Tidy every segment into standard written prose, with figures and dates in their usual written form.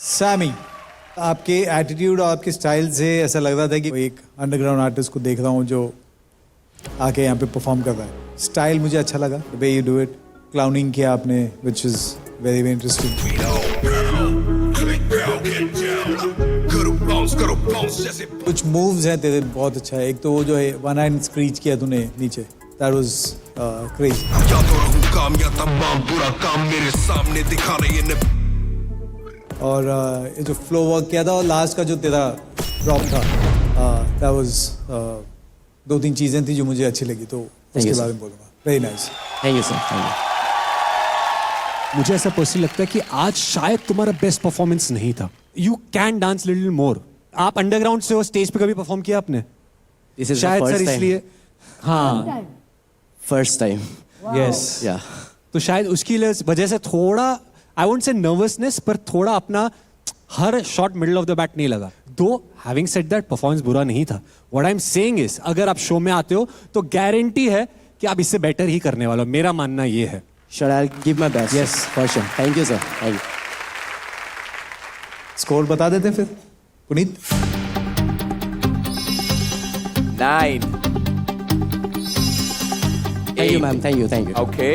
Sami, आपके attitude और आपके स्टाइल से ऐसा लग रहा था कि एक अंडरग्राउंड आर्टिस्ट को देख रहा हूँ जो आके यहाँ पे परफॉर्म कर रहा है. स्टाइल मुझे अच्छा लगा, way you do it. Clowning किया आपने, which is very very interesting. कुछ मूव्स हैं तेरे बहुत अच्छा है. एक तो वो जो है वन हैंड स्क्रीच किया तूने नीचे, दैट वाज क्रेजी. और ये जो फ्लो वर्क किया था और लास्ट का जो तेरा ड्रॉप था, दैट वाज दो तीन चीजें थी जो मुझे अच्छी लगी, तो उसके बारे में बोलूँगा. Very nice. Thank you sir. Thank you. मुझे ऐसा पर्सनली लगता है कि आज शायद तुम्हारा बेस्ट परफॉर्मेंस नहीं था. You can dance little more. आप अंडरग्राउंड से हो, स्टेज पे कभी परफॉर्म किया आपने? शायद सर इसलिए. हाँ, फर्स्ट टाइम. यस. या तो शायद उसकी वजह से थोड़ा, आई वोंट से नर्वसनेस, पर थोड़ा अपना हर shot middle of the bat नहीं लगा. दो हैविंग सेड दैट, परफॉर्मेंस बुरा नहीं था. What I am saying is, अगर आप शो में आते हो तो गारंटी है कि आप इससे बेटर ही करने वाले हो. मेरा मानना ये है. Sure, I'll give my best. Yes, for sure. Thank you, sir. Thank you. Score बता देते हैं फिर Puneet. 9. Thank you, ma'am. Thank you. Thank you. Okay.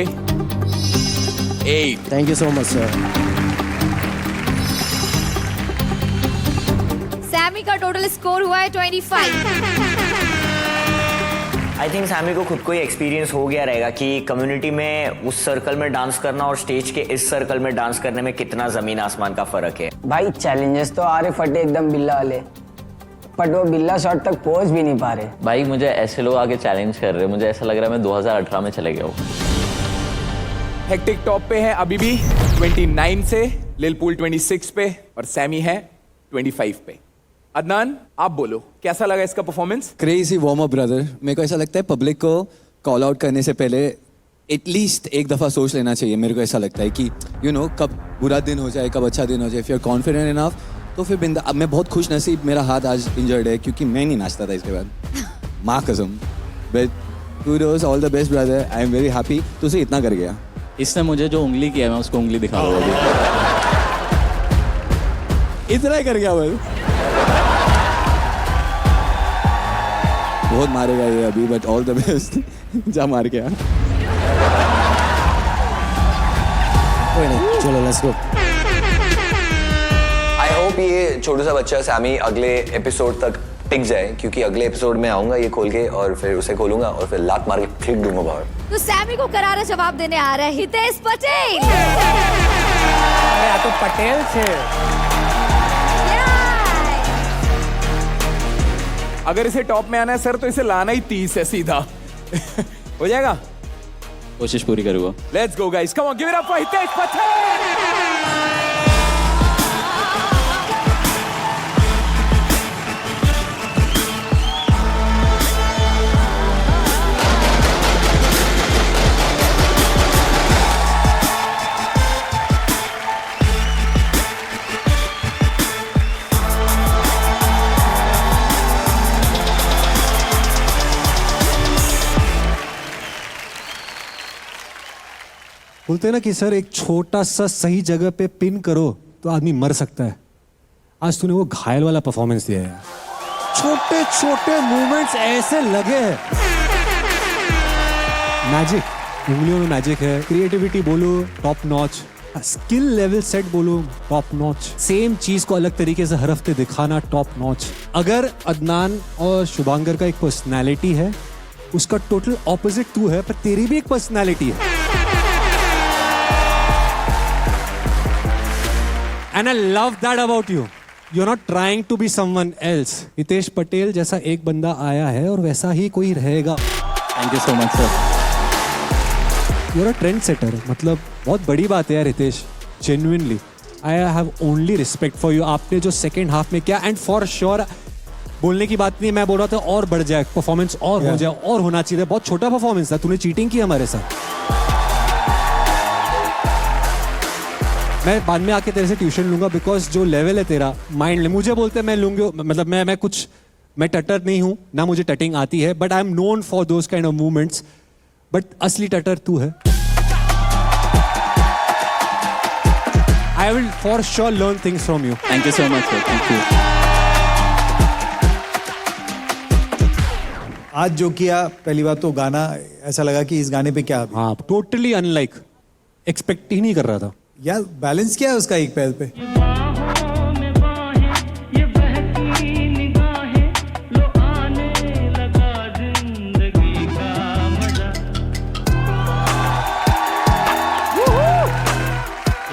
8. Thank you so much, sir. Sammy का टोटल स्कोर हुआ है 25. आई थिंक सैमी को खुद को ही एक्सपीरियंस हो गया रहेगा कि कम्युनिटी में उस सर्कल में डांस करना और स्टेज के इस सर्कल में डांस करने में कितना जमीन आसमान का फर्क है. भाई चैलेंजेस तो आ रहे फटे एकदम बिल्ला वाले, बट वो बिल्ला शॉट तक पहुंच भी नहीं पा रहे. भाई मुझे ऐसे लोग आगे चैलेंज कर रहे हैं, मुझे ऐसा लग रहा है मैं 2018 में चले गया हूँ. हेक्टिक टॉप पे है अभी भी 29 से, लिलपूल 26 पे और सैमी है 25 पे. अदनान, आप बोलो कैसा लगा इसका performance? Crazy warm up brother. मेरे को ऐसा लगता है पब्लिक को कॉल आउट करने से पहले एटलीस्ट एक दफ़ा सोच लेना चाहिए. मेरे को ऐसा लगता है कि यू नो कब बुरा दिन हो जाए, कब अच्छा दिन हो जाए. If you are confident enough तो फिर बिंदा. अब मैं बहुत खुश नसीब, मेरा हाथ आज इंजर्ड है क्योंकि मैं नहीं नाचता था इसके बाद. माँ कसम. But kudos, all the best brother. I am very happy. तू से इतना कर गया. इसने मुझे जो उंगली किया मैं उसको उंगली दिखा रहा हूँ. इतना ही कर गया भाई. बहुत मारेगा ये अभी, बट ऑल द बेस्ट. जा मार के. कोई नहीं, चलो लेट्स गो. आई होप ये छोटा सा बच्चा सैमी अगले एपिसोड तक टिक जाए, क्योंकि अगले एपिसोड में आऊंगा ये खोल के और फिर उसे खोलूंगा और फिर लात मार के फेंक दूंगा बाहर. तो सैमी को करारा जवाब देने आ रहा है हितेश पटेल. अरे तो पटेल थे. अगर इसे टॉप में आना है सर तो इसे लाना ही 30 है सीधा. हो जाएगा. कोशिश पूरी करूँगा. Let's go guys, come on, give it up for Hitesh Patel. बोलते हैं ना कि सर एक छोटा सा सही जगह पे पिन करो तो आदमी मर सकता है. आज तूने वो घायल वाला परफॉर्मेंस दिया है. छोटे छोटे मूवमेंट्स ऐसे लगे हैं. मैजिक, उंगलियों में मैजिक है. क्रिएटिविटी बोलो top notch, skill level set बोलो टॉप नॉच. सेम चीज को अलग तरीके से हर हफ्ते दिखाना टॉप नॉच. अगर अदनान और शुभांकर का एक पर्सनैलिटी है, उसका टोटल ऑपोजिट तू है, पर तेरी भी एक पर्सनैलिटी है. And I love that about you. You're not trying to be someone else. Hitesh Patel जैसा एक बंदा आया है और वैसा ही कोई रहेगा. Thank you so much sir. You're a trendsetter. मतलब बहुत बड़ी बात है यार Hitesh. Genuinely, I have only respect for you. आपने जो second half में किया, and for sure बोलने की बात नहीं, मैं बोल रहा था और बढ़ जाए परफॉर्मेंस, और हो जाए, और होना चाहिए. बहुत छोटा परफॉर्मेंस था. तूने चीटिंग की हमारे साथ. मैं बाद में आके तेरे से ट्यूशन लूंगा, बिकॉज जो लेवल है तेरा माइंड, मुझे बोलते हैं मैं लूंगा, मतलब मैं टटर नहीं हूं ना, मुझे टटिंग आती है, but I am known for those kind of movements. But असली टटर तू है. I will for sure learn things from you. Thank you so much, sir. Thank you. आज जो किया, पहली बात तो गाना ऐसा लगा कि इस गाने पे क्या अभी? हाँ, totally unlike. Expect ही नहीं कर रहा था. यार बैलेंस क्या है उसका एक पैर पे?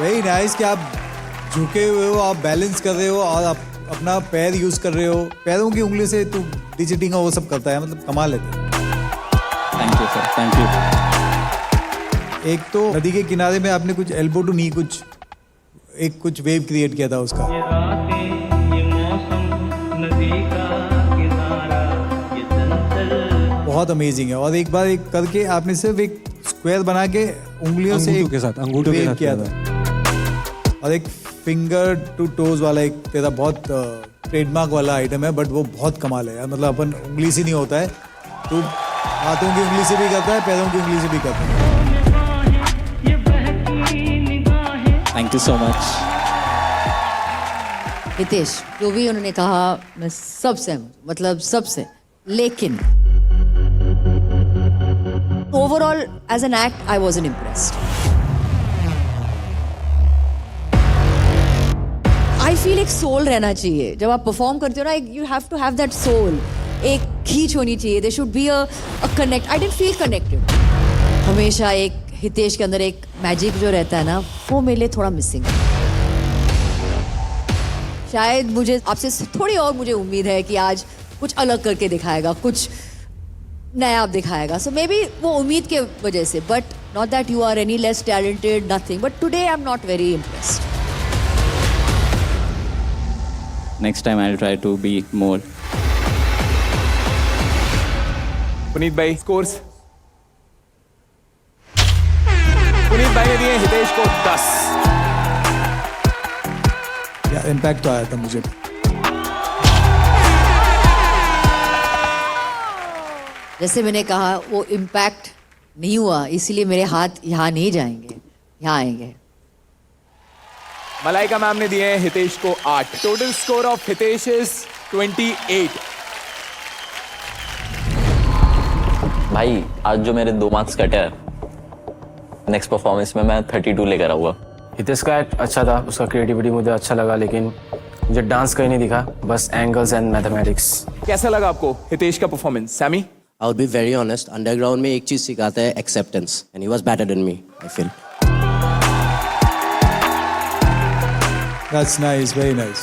वेरी नाइस कि आप झुके हुए हो, आप बैलेंस कर रहे हो और आप अपना पैर यूज कर रहे हो, पैरों की उंगली से तू डिजिटिंग वो सब करता है, मतलब कमाल है। Thank you, sir. Thank you. एक तो नदी के किनारे में आपने कुछ एल्बो टू नी कुछ वेव क्रिएट किया था उसका, बहुत अमेजिंग है। और एक बार एक करके आपने सिर्फ एक स्क्वायर बना के उंगलियों से अंगूठों के साथ, अंगूठों के wave साथ किया था। और एक फिंगर टू टोज वाला एक तेरा बहुत ट्रेडमार्क वाला आइटम है, बट वो बहुत कमाल है यार। मतलब अपन उंगली से नहीं होता है, तो हाथों की उंगली से भी करता है, पैरों की उंगली से भी करता है। Thank you so much. Hitesh, जो भी उन्होंने कहा मैं सब सहमत, मतलब सबसे, लेकिन overall as an act I wasn't impressed. I feel एक सोल रहना चाहिए जब आप परफॉर्म करते हो ना, you have to have that soul, एक खींच होनी चाहिए, there should be a connect. I didn't feel connected. हमेशा एक हितेश के अंदर एक मैजिक जो रहता है ना, वो मेरे लिए थोड़ा मिसिंग है। शायद मुझे आपसे थोड़ी और मुझे उम्मीद है कि आज कुछ अलग करके दिखाएगा, कुछ नया आप दिखाएगा। सो मे बी वो उम्मीद के वजह से, but not that you are any less talented, nothing, but today I am not very impressed. Next time I'll try to be more. Puneet भाई स्कोर्स। पुनीत भाई ने दिए हितेश को 10। यार इम्पैक्ट तो आया था मुझे। जैसे मैंने कहा वो इम्पैक्ट नहीं हुआ, इसीलिए मेरे हाथ यहाँ नहीं जाएंगे, यहाँ आएंगे। मलाइका मैम ने दिए हैं हितेश को 8। Total score of Hitesh is 28। भाई आज जो मेरे 2 मार्क्स कटे हैं, नेक्स्ट परफॉर्मेंस में मैं 32 लेकर आऊंगा। हितेश का एक्ट अच्छा था, उसका क्रिएटिविटी मुझे अच्छा लगा, लेकिन मुझे डांस कहीं नहीं दिखा, बस एंगल्स एंड मैथमेटिक्स। कैसा लगा आपको हितेश का performance? Sammy? I would be very honest, underground में एक चीज सिखाता है, acceptance, and he was better than me, I feel. That's nice, very nice.